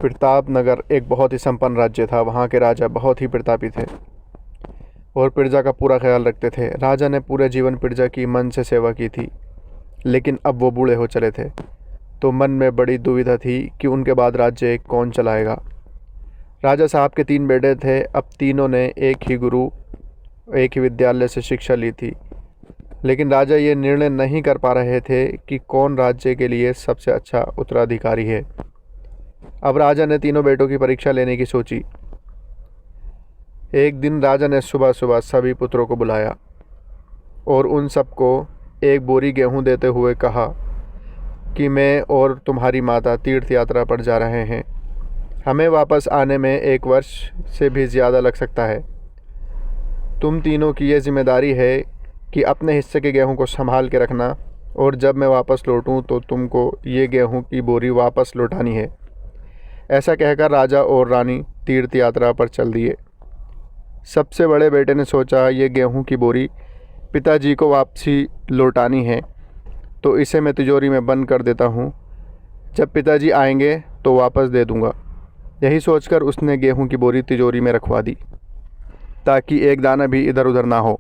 प्रतापनगर एक बहुत ही संपन्न राज्य था। वहाँ के राजा बहुत ही प्रतापी थे और प्रजा का पूरा ख्याल रखते थे। राजा ने पूरे जीवन प्रजा की मन से सेवा की थी, लेकिन अब वो बूढ़े हो चले थे, तो मन में बड़ी दुविधा थी कि उनके बाद राज्य कौन चलाएगा। राजा साहब के 3 बेटे थे। अब तीनों ने एक ही गुरु, एक ही विद्यालय से शिक्षा ली थी, लेकिन राजा ये निर्णय नहीं कर पा रहे थे कि कौन राज्य के लिए सबसे अच्छा उत्तराधिकारी है। अब राजा ने तीनों बेटों की परीक्षा लेने की सोची। एक दिन राजा ने सुबह सुबह सभी पुत्रों को बुलाया और उन सबको एक बोरी गेहूं देते हुए कहा कि मैं और तुम्हारी माता तीर्थ यात्रा पर जा रहे हैं। हमें वापस आने में 1 वर्ष से भी ज़्यादा लग सकता है। तुम तीनों की ये जिम्मेदारी है कि अपने हिस्से के गेहूं को संभाल के रखना, और जब मैं वापस लौटूं तो तुमको ये गेहूं की बोरी वापस लौटानी है। ऐसा कहकर राजा और रानी तीर्थ यात्रा पर चल दिए। सबसे बड़े बेटे ने सोचा, ये गेहूं की बोरी पिताजी को वापसी लौटानी है, तो इसे मैं तिजोरी में बंद कर देता हूँ। जब पिताजी आएंगे तो वापस दे दूँगा। यही सोचकर उसने गेहूं की बोरी तिजोरी में रखवा दी, ताकि एक दाना भी इधर उधर ना हो।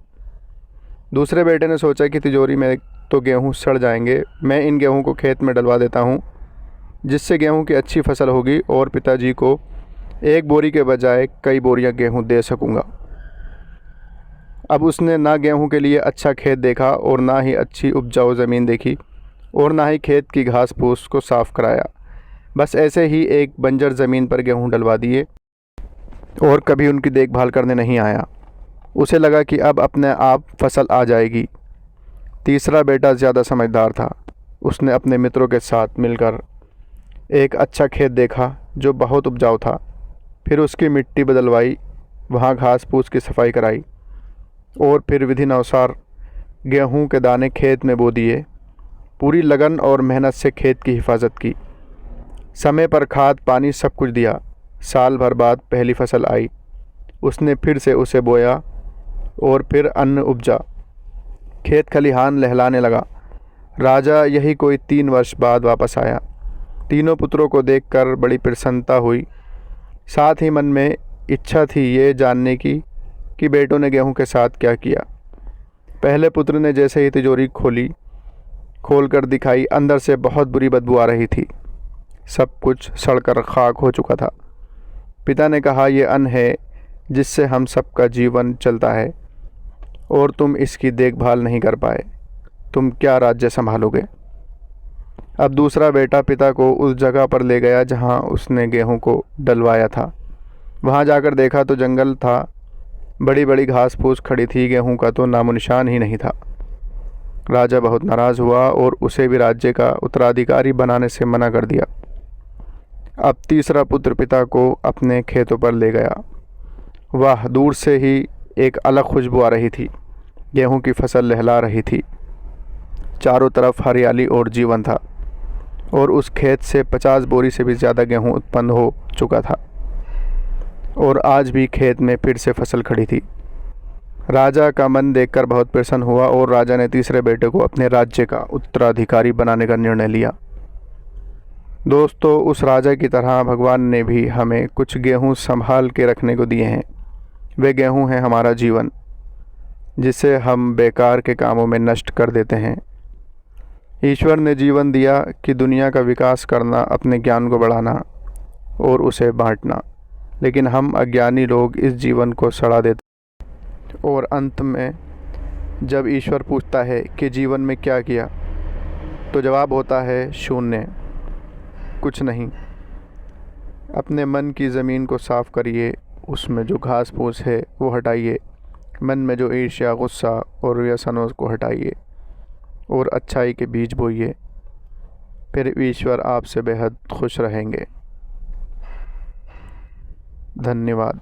दूसरे बेटे ने सोचा कि तिजोरी में तो गेहूं सड़ जाएंगे, मैं इन गेहूं को खेत में डलवा देता हूं, जिससे गेहूं की अच्छी फसल होगी और पिताजी को एक बोरी के बजाय कई बोरियां गेहूं दे सकूंगा। अब उसने ना गेहूं के लिए अच्छा खेत देखा और ना ही अच्छी उपजाऊ ज़मीन देखी और ना ही खेत की घास फूस को साफ़ कराया। बस ऐसे ही एक बंजर ज़मीन पर गेहूं डलवा दिए और कभी उनकी देखभाल करने नहीं आया। उसे लगा कि अब अपने आप फसल आ जाएगी। तीसरा बेटा ज़्यादा समझदार था। उसने अपने मित्रों के साथ मिलकर एक अच्छा खेत देखा जो बहुत उपजाऊ था। फिर उसकी मिट्टी बदलवाई, वहाँ घास फूस की सफाई कराई और फिर विधिनुसार गेहूं के दाने खेत में बो दिए। पूरी लगन और मेहनत से खेत की हिफाजत की। समय पर खाद पानी सब कुछ दिया। साल भर बाद पहली फसल आई। उसने फिर से उसे बोया और फिर अन्न उपजा। खेत खलिहान लहलाने लगा। राजा यही कोई 3 वर्ष बाद वापस आया। तीनों पुत्रों को देखकर बड़ी प्रसन्नता हुई। साथ ही मन में इच्छा थी ये जानने की कि बेटों ने गेहूं के साथ क्या किया। पहले पुत्र ने जैसे ही तिजोरी खोलकर दिखाई, अंदर से बहुत बुरी बदबू आ रही थी। सब कुछ सड़कर खाक हो चुका था। पिता ने कहा, यह अन्न है जिससे हम सबका जीवन चलता है और तुम इसकी देखभाल नहीं कर पाए। तुम क्या राज्य संभालोगे। अब दूसरा बेटा पिता को उस जगह पर ले गया जहां उसने गेहूं को डलवाया था। वहां जाकर देखा तो जंगल था। बड़ी बड़ी घास फूस खड़ी थी। गेहूं का तो नामो निशान ही नहीं था। राजा बहुत नाराज़ हुआ और उसे भी राज्य का उत्तराधिकारी बनाने से मना कर दिया। अब तीसरा पुत्र पिता को अपने खेतों पर ले गया। वाह, दूर से ही एक अलग खुशबू आ रही थी। गेहूं की फसल लहला रही थी। चारों तरफ हरियाली और जीवन था और उस खेत से 50 बोरी से भी ज़्यादा गेहूं उत्पन्न हो चुका था और आज भी खेत में फिर से फसल खड़ी थी। राजा का मन देखकर बहुत प्रसन्न हुआ और राजा ने तीसरे बेटे को अपने राज्य का उत्तराधिकारी बनाने का निर्णय लिया। दोस्तों, उस राजा की तरह भगवान ने भी हमें कुछ गेहूं संभाल के रखने को दिए हैं। वे गेहूं हैं हमारा जीवन, जिसे हम बेकार के कामों में नष्ट कर देते हैं। ईश्वर ने जीवन दिया कि दुनिया का विकास करना, अपने ज्ञान को बढ़ाना और उसे बांटना, लेकिन हम अज्ञानी लोग इस जीवन को सड़ा देते हैं। और अंत में जब ईश्वर पूछता है कि जीवन में क्या किया, तो जवाब होता है शून्य, कुछ नहीं। अपने मन की ज़मीन को साफ़ करिए, उसमें जो घास फूस है वो हटाइए। मन में जो ईर्ष्या, गुस्सा और व्यसनों को हटाइए और अच्छाई के बीज बोइए। फिर ईश्वर आपसे बेहद खुश रहेंगे। धन्यवाद।